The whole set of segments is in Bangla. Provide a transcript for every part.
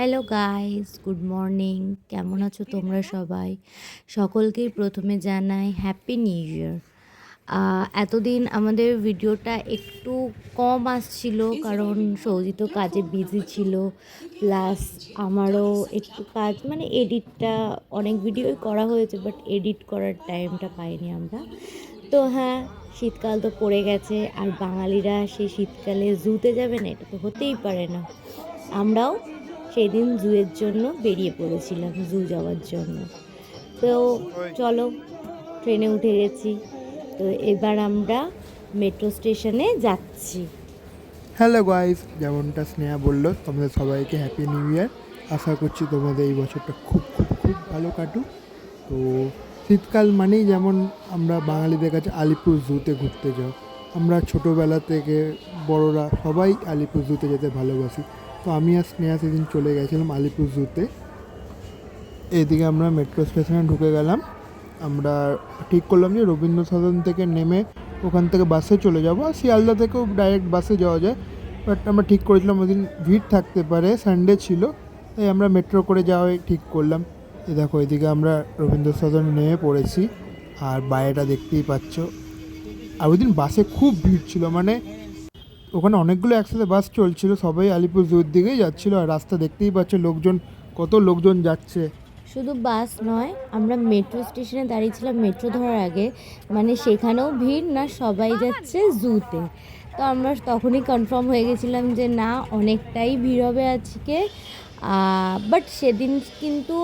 Hello guys, good morning. কেমন আছো তোমরা সবাই? সকলকেই প্রথমে জানাই হ্যাপি নিউ ইয়ার। এতদিন আমাদের ভিডিওটা একটু কম আসছিল, কারণ সৌজি তো কাজে বিজি ছিল, প্লাস আমারও একটু কাজ, মানে এডিটটা অনেক ভিডিওই করা হয়েছে, বাট এডিট করার টাইমটা পাইনি আমরা। তো হ্যাঁ, শীতকাল তো পড়ে গেছে, আর বাঙালিরা সেই শীতকালে জুতে যাবে না, এটা তো হতেই পারে না। আমরাও সেদিন জুয়ের জন্য বেরিয়ে পড়েছিলাম, জু যাওয়ার জন্য। তো চলো, ট্রেনে উঠে গেছি। তো এবার আমরা মেট্রো স্টেশনে যাচ্ছি। হ্যালো গাইস, যেমনটা স্নেহা বললো, তোমাদের সবাইকে হ্যাপি নিউ ইয়ার। আশা করছি তোমাদের এই বছরটা খুব খুব খুব ভালো কাটুক। তো শীতকাল মানেই যেমন আমরা বাঙালিদের কাছে আলিপুর জুতে ঘুরতে যাও, আমরা ছোটোবেলা থেকে বড়রা সবাই আলিপুর জুতে যেতে ভালোবাসি। তো আমি আর স্নেহা সেদিন চলে গেছিলাম আলিপুর জুতে। এইদিকে আমরা মেট্রো স্টেশনে ঢুকে গেলাম। আমরা ঠিক করলাম যে রবীন্দ্র সদন থেকে নেমে ওখান থেকে বাসে চলে যাবো, আর শিয়ালদা থেকেও ডাইরেক্ট বাসে যাওয়া যায়। বাট আমরা ঠিক করেছিলাম ওই দিন ভিড় থাকতে পারে, সানডে ছিল, তাই আমরা মেট্রো করে যাওয়াই ঠিক করলাম। এই দেখো, এদিকে আমরা রবীন্দ্র সদন নেমে পড়েছি, আর বাইরেটা দেখতেই পাচ্ছ। আর ওই দিন বাসে খুব ভিড় ছিল, মানে ওখানে অনেকগুলো একসাথে বাস চলছিল, সবাই আলিপুর জুর দিকেই যাচ্ছিলো। আর রাস্তা দেখতেই পাচ্ছ, লোকজন, কত লোকজন যাচ্ছে। শুধু বাস নয়, আমরা মেট্রো স্টেশনে দাঁড়িয়েছিলাম মেট্রো ধরার আগে, মানে সেখানেও ভিড় না, সবাই যাচ্ছে জুতে। তো আমরা তখনই কনফার্ম হয়ে গেছিলাম যে না, অনেকটাই ভিড় হবে আজকে। বাট সেদিন কিন্তু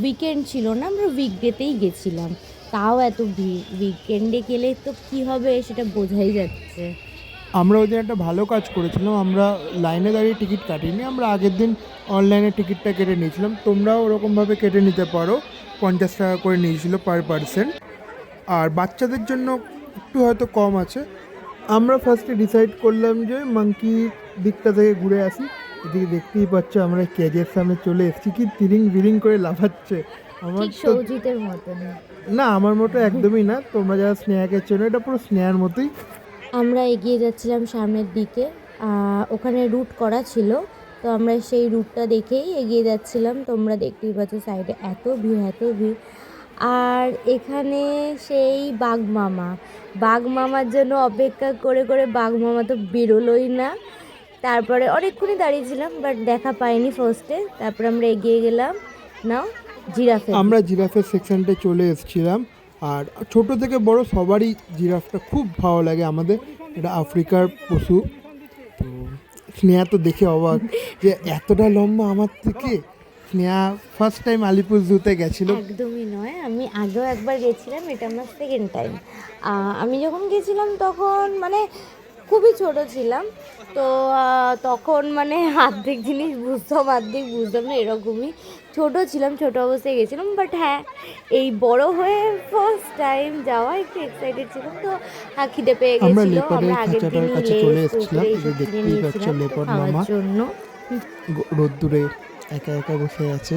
উইকেন্ড ছিল না, আমরা উইকডেতেই গেছিলাম, তাও এত ভিড়। উইকেন্ডে গেলে তো কী হবে সেটা বোঝাই যাচ্ছে। আমরা ওই দিন একটা ভালো কাজ করেছিলাম, আমরা লাইনে দাঁড়িয়ে টিকিট কাটিনি, আমরা আগের দিন অনলাইনে টিকিটটা কেটে নিয়েছিলাম। তোমরাও ওরকমভাবে কেটে নিতে পারো, 50 টাকা করে নিয়েছিল পার পার্সন। আর বাচ্চাদের জন্য একটু হয়তো কম আছে। আমরা ফার্স্টে ডিসাইড করলাম যে মাঙ্কি দিকটা থেকে ঘুরে আসি। এদিকে দেখতেই পাচ্ছ আমরা কেজের সামনে চলে এসেছি, কি তিরিং বিরিং করে লাফাচ্ছে। আমার ঠিক তো সৌজিতের মতন। না, আমার মতো একদমই না, তোমরা যারা স্নেহাকে চেনো, এটা পুরো স্নেহার মতোই। আমরা এগিয়ে যাচ্ছিলাম সামনের দিকে, ওখানে রুট করা ছিল, তো আমরা সেই রুটটা দেখেই এগিয়ে যাচ্ছিলাম। তোমরা দেখতেই পাচ্ছ সাইডে এত ভিড়, এত ভিড়। আর এখানে সেই বাঘ মামার জন্য অপেক্ষা করে করে বাঘ মামা তো বেরোলোই না। তারপরে অনেকক্ষণই দাঁড়িয়েছিলাম, বাট দেখা পাইনি ফার্স্টে। তারপরে আমরা এগিয়ে গেলাম নাও জিরাফে। আমরা জিরাফের সেকশনটায় চলে এসেছিলাম। আর ছোট থেকে বড় সবারই জিরাফটা খুব ভালো লাগে আমাদের, এটা আফ্রিকার পশু। তো স্নেহা তো দেখে অবাক যে এতটা লম্বা আমার থেকে। স্নেহা ফার্স্ট টাইম আলিপুর জুতে গেছিলো। একদমই নয়, আমি আগেও একবার গেছিলাম, এটা আমার সেকেন্ড টাইম। আমি যখন গেছিলাম তখন মানে খুবই ছোট ছিলাম, তো তখন মানে অর্ধেক জিনিস বুঝতাম, অর্ধেক বুঝতাম না, এরকমই ছোট ছিলাম, ছোট অবস্থায় গেছিলাম। বাট হ্যাঁ, এই বড় হয়ে ফার্স্ট টাইম যাওয়া একটু এক্সাইটেড ছিলাম। তো খিদে পেয়ে আমরা গেছিলো, আমরা লেপার্ডের আগের খাঁচাটার দিনই কাছে চলে লেস এসেছিলাম, কুরকুরে এই যে এইসব কিনে দেখতেই পাচ্ছ নিয়েছিলাম লেপার্ড খাওয়ার মামা জন্য। রোদ্দুরে একা একা বসে আছে।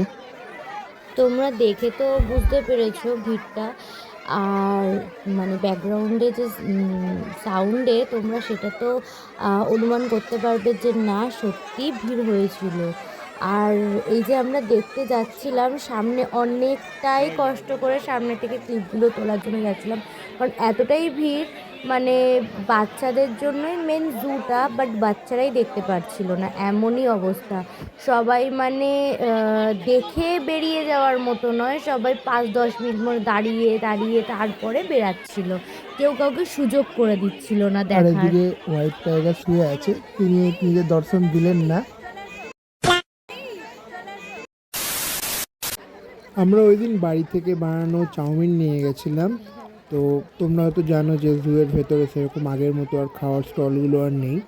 তোমরা দেখে তো বুঝতে পেরেছো ভিড়টা, আর মানে ব্যাকগ্রাউন্ডে যে সাউন্ডে তোমরা সেটা তো অনুমান করতে পারবে যে না, সত্যি ভিড় হয়েছিল। আর এই যে আমরা দেখতে যাচ্ছিলাম সামনে, অনেকটাই কষ্ট করে সামনে থেকে ক্লিপগুলো তোলার জন্য যাচ্ছিলাম, কারণ এতটাই ভিড়। মানে বাচ্চাদের জন্যই মেন জুটা, বাট বাচ্চারাই দেখতে পারছিল না, এমনই অবস্থা। সবাই মানে দেখে বেরিয়ে যাওয়ার মতো নয়, সবাই 5-10 মিনিট মতো দাঁড়িয়ে দাঁড়িয়ে তারপরে বেরাচ্ছিল, কেউ কাউকে সুযোগ করে দিচ্ছিল না আর দেখার। এদিকে হোয়াইট টাইগার শুয়ে আছে, তিনি নিজের দর্শন দিলেন না। আমরা ওই দিন বাড়ি থেকে বানানো চাউমিন নিয়ে গেছিলাম। তো তোমরা হয়তো জানো যে জুয়ের ভেতরে সেরকম আগের মতো আর খাওয়ার স্টলগুলো আর নেই,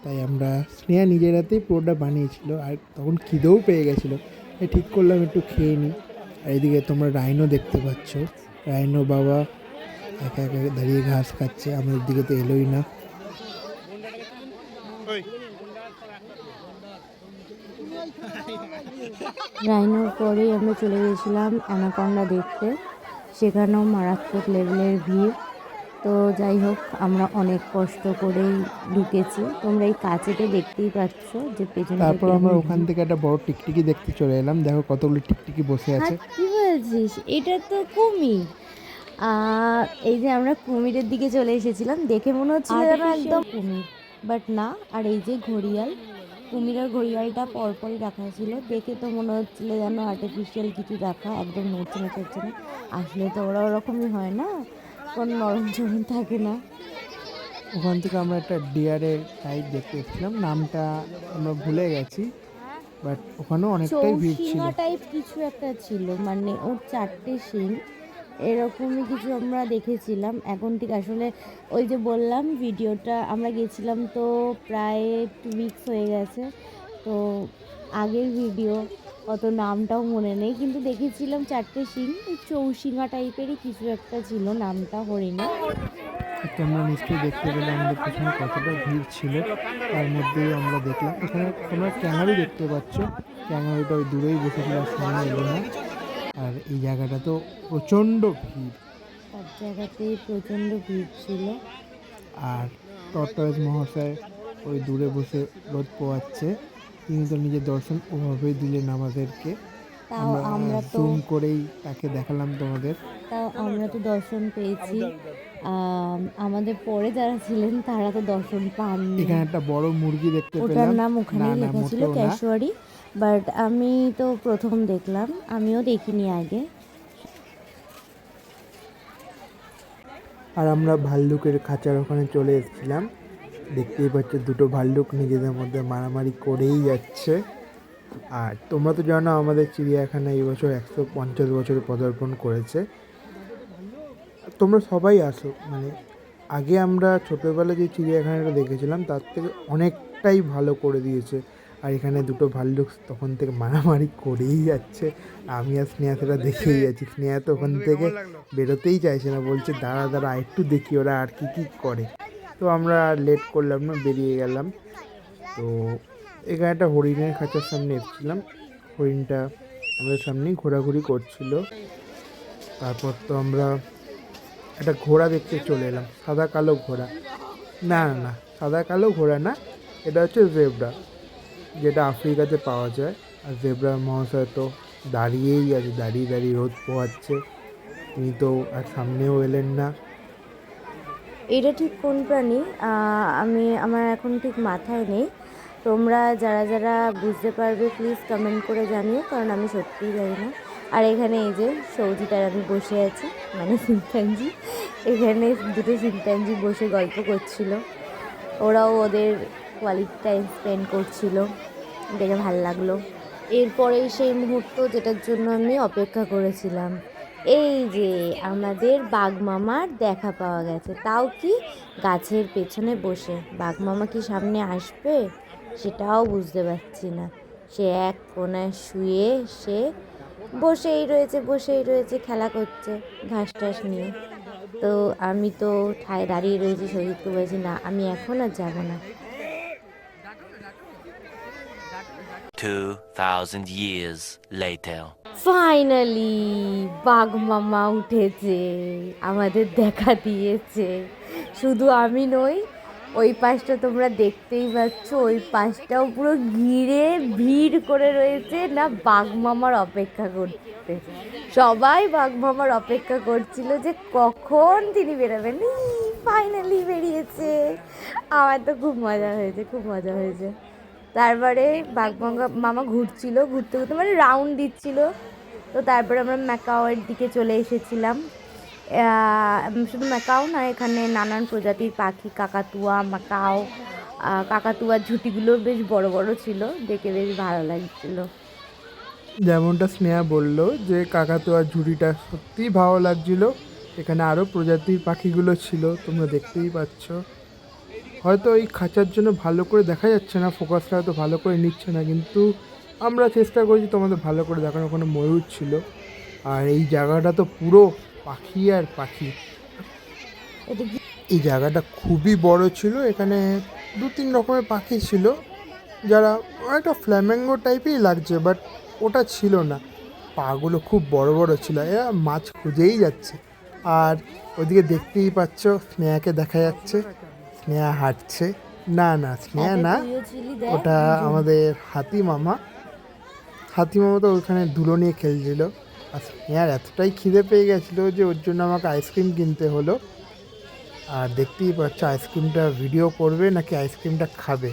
তাই আমরা স্নেহা নিজের হাতেই পুরোটা বানিয়েছিল। আর তখন খিদেও পেয়ে গেছিলো, তাই ঠিক করলাম একটু খেয়ে নিই। আর এদিকে তোমরা রাইনো দেখতে পাচ্ছ, রাইনো বাবা একা একা দাঁড়িয়ে ঘাস খাচ্ছে, আমাদের দিকে তো এলোই না। রাইনোর পরেই আমরা চলে গেছিলাম অ্যানাকন্ডা দেখতে, সেখানেও মারাত্মক লেভেলের ভিড়। তো যাই হোক, আমরা অনেক কষ্ট করেই ঢুকেছি। তোমরা এই কাছেতে দেখতেই পাচ্ছ যে পেছনটা তারপর আমরা কিরকম ওখান ভিড়। থেকে একটা বড় টিকটিকি দেখতে চলে এলাম। দেখো কতগুলো টিকটিকি বসে আছে। কি বলছিস, এটা তো কুমির। এই যে আমরা কুমিরের দিকে চলে এসেছিলাম, দেখে মনে হচ্ছিল যেন একদম কুমির, বাট না। আর এই যে ঘড়িয়াল, কুমির আর ঘড়িয়ালটা পরপরই রাখা ছিল, দেখে তো মনে হচ্ছিল যেন আর্টিফিশিয়াল কিছু রাখা, একদম নড়ছে না চড়ছে না। আসলে তো ওরা ওরকমই হয় না, কোনো নরম চরম থাকে না। ওখান থেকে আমরা একটা ডিয়ারের সাইড দেখতে এসেছিলাম, নামটা আমরা ভুলে গেছি, বাট ওখানেও অনেকটাই ভিড় ছিল। চৌশিঙা টাইপ কিছু একটা ছিল, মানে ওর 4টে শিং, এরকমই কিছু আমরা দেখেছিলাম। এখন ঠিক আসলে ওই যে বললাম, ভিডিওটা আমরা গেছিলাম তো প্রায় 2 উইকস হয়ে গেছে, তো আগের ভিডিও, অত নামটাও মনে নেই, কিন্তু দেখেছিলাম 4টে শিং, ওই চৌশিঙা টাইপেরই কিছু একটা ছিল, নামটা হরিণী। তোমরা নিশ্চয়ই দেখতে পেলে আমাদের পেছনে কতটা ভিড় ছিল, তার মধ্যেই আমরা দেখলাম এখানে তোমরা ক্যাঙ্গারু দেখতে পাচ্ছ। ক্যাঙ্গারুটা ওই দূরেই বসেছিল, আর সামনে এলো না। আর এই জায়গাটা তো প্রচণ্ড ভিড়, সব জায়গাতেই প্রচণ্ড ভিড় ছিল। আর টর্টয়েস মহাশয় ওই দূরে বসে রোদ পোয়াচ্ছে। তিনি তো নিজের দর্শন ওভাবেই দিলেন আমাদেরকে। তাও আমরা তো জুম করেই তাকে দেখালাম তোমাদের। আমরা তো দর্শন পেয়েছি, আমাদের পরে যারা ছিলেন তারা তো দর্শন পাননি। এখানে একটা বড় মুরগি দেখতে ওটার পেলাম। নাম ওখানেই লেখা ছিল মোটেও না। ক্যাশোয়ারি, বাট আমি তো প্রথম দেখলাম, আমিও দেখিনি আগে। আর আমরা ভাল্লুকের খাঁচার ওখানে চলে এসেছিলাম। দেখতেই পাচ্ছ দুটো ভাল্লুক নিজেদের মধ্যে মারামারি করেই যাচ্ছে। আর তোমরা তো জানো আমাদের চিড়িয়াখানা এই বছর 150 বছরে পদার্পণ করেছে। তোমরা সবাই আসো, মানে আগে আমরা ছোটোবেলায় যে চিড়িয়াখানাটা দেখেছিলাম তার থেকে অনেকটাই ভালো করে দিয়েছে। আর এখানে দুটো ভাল্লুক তখন থেকে মারামারি করেই যাচ্ছে। আমি আর স্নেহা সেটা দেখেই যাচ্ছি। স্নেহা তো ওখান থেকে বেরোতেই চাইছে না, বলছে দাঁড়া দাঁড়া একটু দেখি ওরা আর কি কী করে। তো আমরা আর লেট করলাম না, বেরিয়ে গেলাম। তো এখানে একটা হরিণের খাঁচার সামনে এসেছিলাম। হরিণটা আমাদের সামনেই ঘোরাঘুরি করছিল। তারপর তো আমরা একটা ঘোড়া দেখতে চলে এলাম, সাদা কালো ঘোড়া। না না না, সাদা কালো ঘোড়া না, এটা হচ্ছে জেব্রা, যেটা আফ্রিকাতে পাওয়া যায়। আর জেব্রা মহাশয় তো দাঁড়িয়েই আছে, দাঁড়িয়ে দাঁড়িয়ে রোদ পোহাচ্ছে। তিনি তো আর সামনেও এলেন না। এটা ঠিক কোন প্রাণী আমার এখন ঠিক মাথায় নেই। তোমরা যারা যারা বুঝতে পারবে প্লিজ কমেন্ট করে জানিও, কারণ আমি সত্যিই জানি না। আর এখানে এই যে সৌজিতার আমি বসে আছি, মানে শিম্পাঞ্জি, এখানে দুটো শিম্পাঞ্জি বসে গল্প করছিল, ওরাও ওদের কোয়ালিটি টাইম স্পেন্ড করছিল, দেখে ভালো লাগলো। এরপরেই সেই মুহূর্ত যেটার জন্য আমি অপেক্ষা করেছিলাম, এই যে আমাদের বাঘ মামার দেখা পাওয়া গেছে, তাও কি গাছের পেছনে বসে। বাঘ মামা কি সামনে আসবে সেটাও বুঝতে পারছি না, সে এক কোণায় শুয়ে সে বসেই রয়েছে খেলা করছে ঘাস টাস নিয়ে। তো আমি তো ঠায় দাঁড়িয়ে রয়েছি, শহীদকে বলছি না আমি এখন আর যাবো না। 2000 years later. ফাইনালি বাঘ মামা উঠেছে, আমাদের দেখা দিয়েছে। শুধু আমি নই, ওই পাশটা তোমরা দেখতেই পাচ্ছ, ওই পাশটাও পুরো ঘিরে ভিড় করে রয়েছে না বাঘ মামার অপেক্ষা করতে। সবাই বাঘ মামার অপেক্ষা করছিল যে কখন তিনি বেরোবেন। ফাইনালি বেরিয়েছে, আমার তো খুব মজা হয়েছে, খুব মজা হয়েছে। তারপরে বাঘ মামা ঘুরতে ঘুরতে মানে রাউন্ড দিচ্ছিল। তো তারপরে আমরা ম্যাকাওয়ের দিকে চলে এসেছিলাম। শুধু ম্যাকাও না, এখানে নানান প্রজাতির পাখি, কাকাতুয়া, ম্যাকাও, কাকাতুয়ার ঝুঁটিগুলো বেশ বড় বড় ছিল, দেখে বেশ ভালো লাগছিল। যেমনটা স্নেহা বললো যে কাকাতুয়ার ঝুড়িটা সত্যিই ভালো লাগছিল। এখানে আরও প্রজাতির পাখিগুলো ছিল, তোমরা দেখতেই পাচ্ছ। হয়তো এই খাঁচার জন্য ভালো করে দেখা যাচ্ছে না, ফোকাসটা হয়তো ভালো করে নিচ্ছে না, কিন্তু আমরা চেষ্টা করছি তোমাদের ভালো করে দেখানো। ওখানে ময়ূর ছিল, আর এই জায়গাটা তো পুরো পাখি আর পাখি। এই জায়গাটা খুবই বড় ছিল, এখানে 2-3 রকমের পাখি ছিল, যারা অনেকটা ফ্ল্যামেঙ্গো টাইপেই লাগছে, বাট ওটা ছিল না। পাগুলো খুব বড় বড় ছিল, এরা মাছ খুঁজেই যাচ্ছে। আর ওদিকে দেখতেই পাচ্ছ স্নেহাকে দেখা যাচ্ছে, স্নেহা হাঁটছে। না না, স্নেহা না, ওটা আমাদের হাতি মামা। হাতি মামা তো ওখানে ধুলো নিয়ে খেলছিল। আর স্নেহার এতটাই খিদে পেয়ে গেছিলো যে ওর জন্য আমাকে আইসক্রিম কিনতে হলো। আর দেখতেই পাচ্ছ আইসক্রিমটা ভিডিও করবে নাকি আইসক্রিমটা খাবে।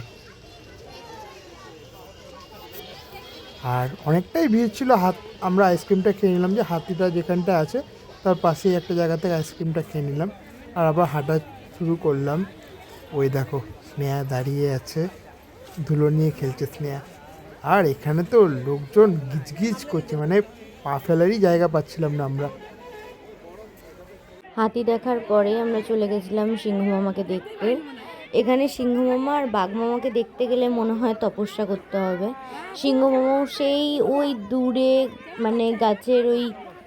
আর অনেকটাই ভিড় ছিল, আমরা আইসক্রিমটা খেয়ে নিলাম, যে হাতিটা যেখানটা আছে তার পাশেই একটা জায়গা থেকে আইসক্রিমটা খেয়ে নিলাম। আর আবার হাঁটা শুরু করলাম। ওই দেখো স্নেহা দাঁড়িয়ে আছে, ধুলো নিয়ে খেলছে স্নেহা। আর এখানে তো লোকজন গিজগিজ করছে, মানে পা ফেলারই জায়গা পাচ্ছিলাম না আমরা। হাতি দেখার পরে আমরা চলে গেছিলাম সিংহ মামাকে দেখতে। এখানে সিংহ মামা আর বাঘ মামাকে দেখতে গেলে মনে হয় তপস্যা করতে হবে। সিংহ মামাও সেই ওই দূরে মানে গাছের ওই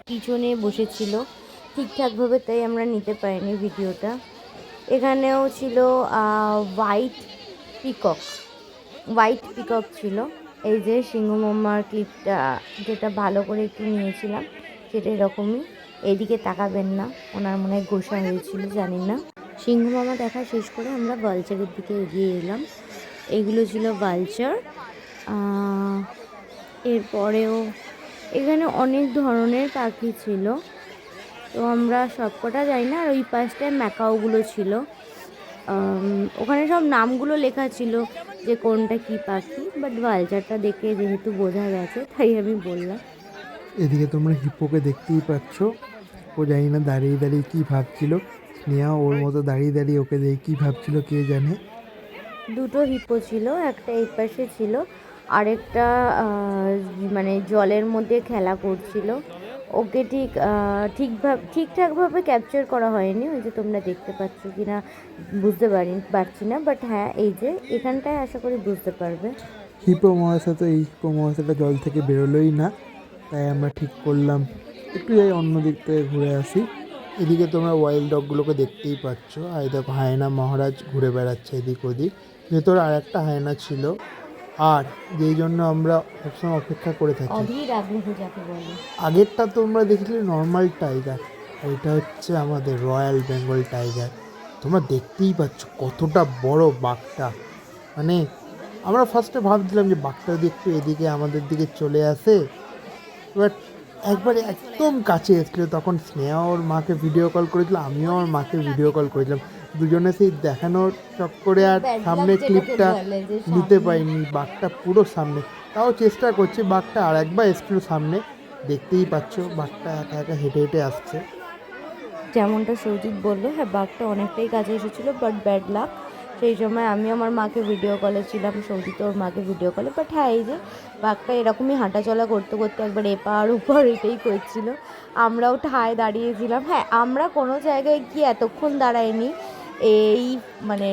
পিছনে বসেছিল ঠিকঠাকভাবে, তাই আমরা নিতে পারিনি ভিডিওটা। এখানেও ছিল হোয়াইট পিকক ছিল। এই যে সিংহ মামার ক্লিপটা যেটা ভালো করে একটু নিয়েছিলাম সেটা এরকমই। এইদিকে তাকাবেন না, ওনার মনে হয় গোসা হয়েছিল, জানি না। সিংহ মামা দেখা শেষ করে আমরা ভালচারের দিকে এগিয়ে এলাম। এগুলো ছিল ভালচার। এরপরেও এখানে অনেক ধরনের পাখি ছিল, তো আমরা সবকটা যাই না। আর ওই পাশটায় ম্যাকাওগুলো ছিল, ওখানে সব নামগুলো লেখা ছিল যে কোনটা কি পাখি, বাট ভালচারটা দেখে যেহেতু বোঝা গেছে তাই আমি বললাম। এদিকে তোমরা হিপ্পোকে দেখতেই পাচ্ছ, ও জানি না দাঁড়িয়ে দাঁড়িয়ে কী ভাবছিল। স্নেহা ওর মতো দাঁড়িয়ে দাঁড়িয়ে ওকে দেখে কী ভাবছিল কে জানে। দুটো হিপ্পো ছিল, একটা এই পাশে ছিল, আরেকটা মানে জলের মধ্যে খেলা করছিল। ওকে ঠিকঠাকভাবে ক্যাপচার করা হয়নি, ওই যে তোমরা দেখতে পাচ্ছ কি না বুঝতে পারছি না, বাট হ্যাঁ এই যে এখানটায় আশা করি বুঝতে পারবে। হিপো মহাশা তো এই হিপো মহাশাটা জল থেকে বেরোলোই না, তাই আমরা ঠিক করলাম একটু যাই অন্য দিক থেকে ঘুরে আসি। এদিকে তোমরা ওয়াইল্ড ডগগুলোকে দেখতেই পাচ্ছ। আর দেখো হায়না মহারাজ ঘুরে বেড়াচ্ছে এদিক ওদিক, ভেতরে আর একটা হায়না ছিল। আর যেই জন্য আমরা সবসময় অপেক্ষা করে থাকি, অধীর আগ্রহ যাকে বলে। আগেরটা তোমরা দেখলে নর্মাল টাইগার, আর এটা হচ্ছে আমাদের রয়্যাল বেঙ্গল টাইগার। তোমরা দেখতেই পাচ্ছ কতটা বড় বাঘটা। মানে আমরা ফার্স্টে ভাবছিলাম যে বাঘটা যদি একটু এদিকে আমাদের দিকে চলে আসে, বাট একবারে একদম কাছে এসেছিলো। তখন স্নেহা ওর মাকে ভিডিও কল করেছিল, আমিও ওর মাকে ভিডিও কল করেছিলাম। দুজনে সেই দেখানোর চক্করে আর সামনে ক্লিপটা নিতে পারিনি, বাঘটা পুরো সামনে। তাও চেষ্টা করছি, বাঘটা আর একবার এসেছিলো সামনে, দেখতেই পাচ্ছ বাঘটা একা একা হেঁটে হেঁটে আসছে। যেমনটা সৌজিৎ বললো, হ্যাঁ বাঘটা অনেকটাই কাছে এসেছিলো, বাট ব্যাড লাক। সেই সময় আমি আমার মাকে ভিডিও কলে ছিলাম, সৌজিৎ ওর মাকে ভিডিও কলে। বাট হ্যাঁ এই যে বাঘটা এরকমই হাঁটাচলা করতে করতে একবার এপার ওপার এটাই করছিল। আমরাও ঠায় দাঁড়িয়েছিলাম। হ্যাঁ আমরা কোনো জায়গায় গিয়ে এতক্ষণ দাঁড়াইনি, এই মানে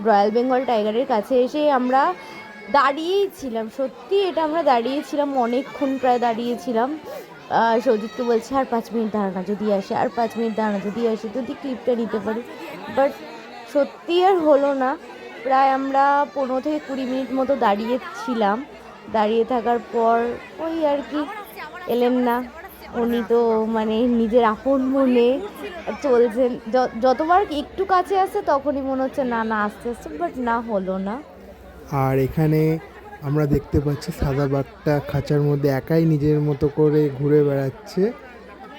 রয়্যাল বেঙ্গল টাইগারের কাছে এসে আমরা দাঁড়িয়েই ছিলাম। সত্যি এটা আমরা দাঁড়িয়েছিলাম অনেকক্ষণ, প্রায় দাঁড়িয়েছিলাম। সৌজিৎকে বলছে আর 5 মিনিট দাঁড়ানো যদি আসে, আর 5 মিনিট দাঁড়ানো যদি আসে, যদি ক্লিপটা নিতে পারি। বাট সত্যি আর হলো না। প্রায় আমরা 15 থেকে 20 মিনিট মতো দাঁড়িয়েছিলাম। দাঁড়িয়ে থাকার পর ওই আর কি এলেন না। উনি তো মানে নিজের আপন মনে চলছেন, যতবার একটু কাছে আসছে তখনই মনে হচ্ছে না না আস্তে আস্তে, বাট না হলো না। আর এখানে আমরা দেখতে পাচ্ছি সাদা বাঘটা খাঁচার মধ্যে একাই নিজের মতো করে ঘুরে বেড়াচ্ছে।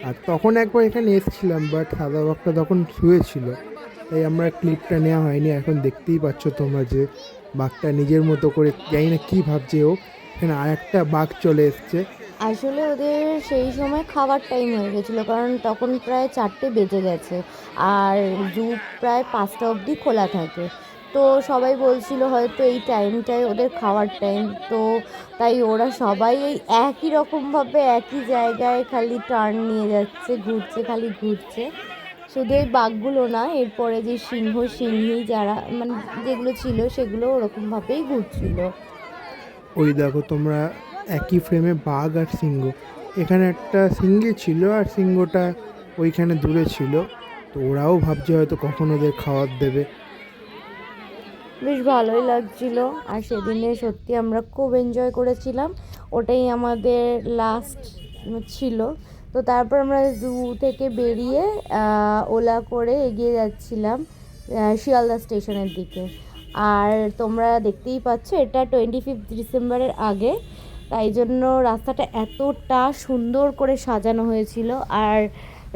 আর তখন একবার এখানে এসেছিলাম, বাট সাদা বাঘটা তখন শুয়েছিল, তাই আমরা ক্লিপটা নেওয়া হয়নি। এখন দেখতেই পাচ্ছ তোমরা যে বাঘটা নিজের মতো করে, জানি না কী ভাবছে ও। এখানে আর একটা বাঘ চলে এসছে। আসলে ওদের সেই সময় খাবার টাইম হয়ে গেছিলো, কারণ তখন প্রায় 4টে বেজে গেছে আর জু প্রায় 5টা অবধি খোলা থাকে। তো সবাই বলছিল হয়তো এই টাইমটাই ওদের খাওয়ার টাইম, তো তাই ওরা সবাই এই একই রকমভাবে একই জায়গায় খালি টার্ন নিয়ে যাচ্ছে, ঘুরছে, খালি ঘুরছে। শুধু এই বাঘগুলো না, এরপরে যে সিংহী যারা মানে যেগুলো ছিল সেগুলো ওরকমভাবেই ঘুরছিল। ওই দেখো তোমরা একই ফ্রেমে বাঘ আর সিংহ, এখানে একটা সিংহী ছিল আর সিংহটা ওইখানে দূরে ছিল। তো ওরাও ভাবছে হয়তো কখন ওদের খাবার দেবে। বেশ ভালোই লাগছিল। আর সেদিনে সত্যি আমরা খুব এনজয় করেছিলাম, ওটাই আমাদের লাস্ট ছিল। তো তারপর আমরা জু থেকে বেরিয়ে ওলা করে এগিয়ে যাচ্ছিলাম শিয়ালদা স্টেশনের দিকে। আর তোমরা দেখতেই পাচ্ছ এটা 25 ডিসেম্বরের আগে, তাই জন্য রাস্তাটা এতটা সুন্দর করে সাজানো হয়েছিল। আর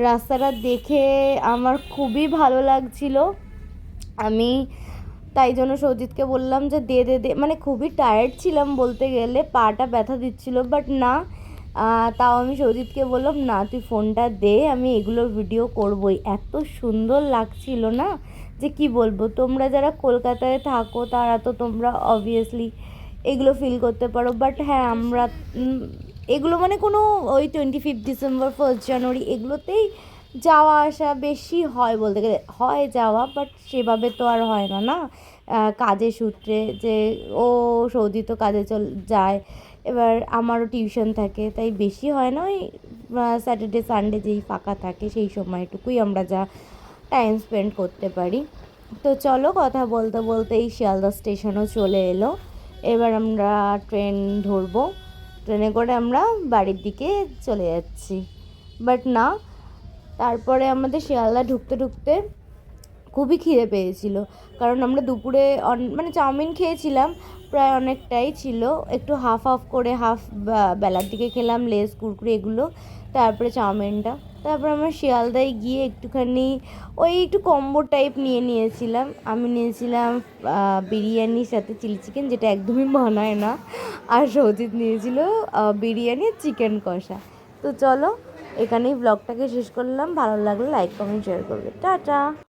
রাস্তাটা দেখে আমার খুবই ভালো লাগছিল। আমি তাই জন্য সৌজিতকে বললাম যে দে দে দে, মানে খুবই টায়ার্ড ছিলাম বলতে গেলে, পাটা ব্যথা দিচ্ছিল, বাট না, তাও আমি সৌজিতকে বললাম না তুই ফোনটা দে, আমি এগুলোর ভিডিও করবই। এত সুন্দর লাগছিল না যে কি বলবো। তোমরা যারা কলকাতায় থাকো তারা তো তোমরা অবভিয়াসলি এগুলো ফিল করতে পারো, বাট হ্যাঁ আমরা এগুলো মানে কোনো ওই 25 ডিসেম্বর 1 জানুয়ারি এগুলোতেই যাওয়া আসা বেশি হয় বলতে গেলে, হয় যাওয়া, বাট সেভাবে তো আর হয় না না, কাজের সূত্রে যে ও সৌদি তো কাজে যায়, এবার আমারও টিউশন থাকে, তাই বেশি হয় না। ওই স্যাটারডে সানডে যেই ফাঁকা থাকে সেই সময়টুকুই আমরা যা টাইম স্পেন্ড করতে পারি। তো চলো কথা বলতে বলতে এই শিয়ালদা স্টেশনও চলে এলো। এবার আমরা ট্রেন ধরবো, ট্রেনে করে আমরা বাড়ির দিকে চলে যাচ্ছি। বাট না, তারপরে আমাদের শিয়ালদা ঢুকতে ঢুকতে খুবই খিদে পেয়েছিল, কারণ আমরা দুপুরে মানে চাউমিন খেয়েছিলাম, প্রায় অনেকটাই ছিল, একটু হাফ হাফ করে, হাফ বেলার দিকে খেলাম লেস কুরকুরে এগুলো, তারপরে চাউমিনটা। তারপর আমরা শিয়ালদায় গিয়ে একটুখানি ওই একটু কম্বো টাইপ নিয়েছিলাম। আমি নিয়েছিলাম বিরিয়ানির সাথে চিলি চিকেন, যেটা একদমই বানায় না, আর সৌজিত নিয়েছিল বিরিয়ানি চিকেন কষা। তো চলো এখানেই ব্লগটাকে শেষ করলাম। ভালো লাগলে লাইক কমেন্ট শেয়ার করবে। টাটা।